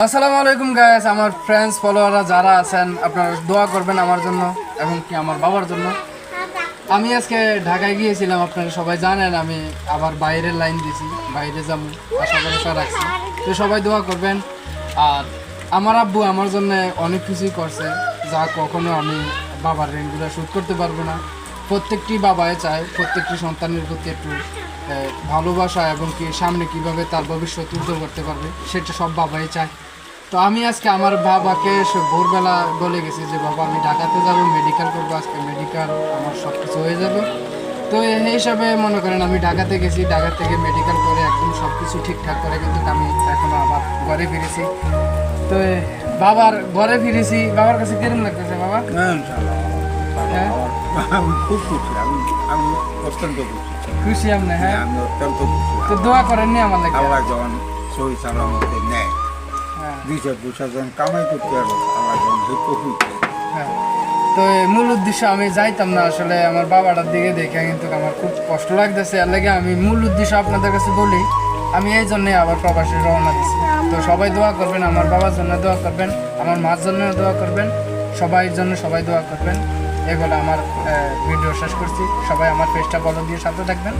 আসসালামু আলাইকুম গাইস, আমার ফ্রেন্ডস ফলোয়াররা যারা আছেন আপনারা দোয়া করবেন আমার জন্য এবং কি আমার বাবার জন্য। আমি আজকে ঢাকায় গিয়েছিলাম, আপনারা সবাই জানেন। আমি আবার বাইরের লাইন দিয়েছি, বাইরে যাবো আশা ভরসা রাখছি, তো সবাই দোয়া করবেন। আর আমার আব্বু আমার জন্য অনেক কিছুই করছে, যা কখনো আমি বাবার ঋণগুলো শোধ করতে পারবো না। প্রত্যেকটি বাবাই চায় প্রত্যেকটি সন্তানের প্রতি একটু ভালোবাসা এবং কি সামনে কিভাবে তার ভবিষ্যৎ উজ্জ্বল করতে পারবে সেটা সব বাবাই চায়। তো আমি আজকে আমার বাবাকে ভোরবেলা বলে গেছি যে বাবা আমি ঢাকাতে যাব, মেডিকেল করবো, আজকে মেডিকেল আমার সব কিছু হয়ে যাবে। তো এই হিসাবে মনে করেন আমি ঢাকাতে গেছি, ঢাকা থেকে মেডিকেল করে একদম সব কিছু ঠিকঠাক করে কিন্তু আমি এখনো আবার ঘরে ফিরেছি। তো বাবার ঘরে ফিরেছি, বাবার কাছে কিরকম লাগতেছে বাবা? হ্যাঁ আমি খুব খুশি, আমি অত্যন্ত খুশি। খুশি আপনি? হ্যাঁ আমি অত্যন্ত খুশি। তো দোয়া করেননি আমার লাগে? আল্লাহ যখন সহি সালামতে নেয়, হ্যাঁ দুই চার পয়সা যখন কামাই করতে পারো, আল্লাহ যখন কফি হ্যাঁ। তো মূল উদ্দেশ্য আমি যাইতাম না আসলে, আমার বাবাটার দিকে দেখে কিন্তু আমার খুব কষ্ট লাগতেছে। এর লাগে আমি মূল উদ্দেশ্য আপনাদের কাছে বলি, আমি এই জন্যে আবার প্রবাসে রওনা দিচ্ছি। তো সবাই দোয়া করবেন, আমার বাবার জন্য দোয়া করবেন, আমার মার জন্য দোয়া করবেন, সবাইয়ের জন্য সবাই দোয়া করবেন। এগুলো আমার ভিডিও শেষ করছি। সবাই আমার পেজটা ফলো দিয়ে সাথে থাকবেন।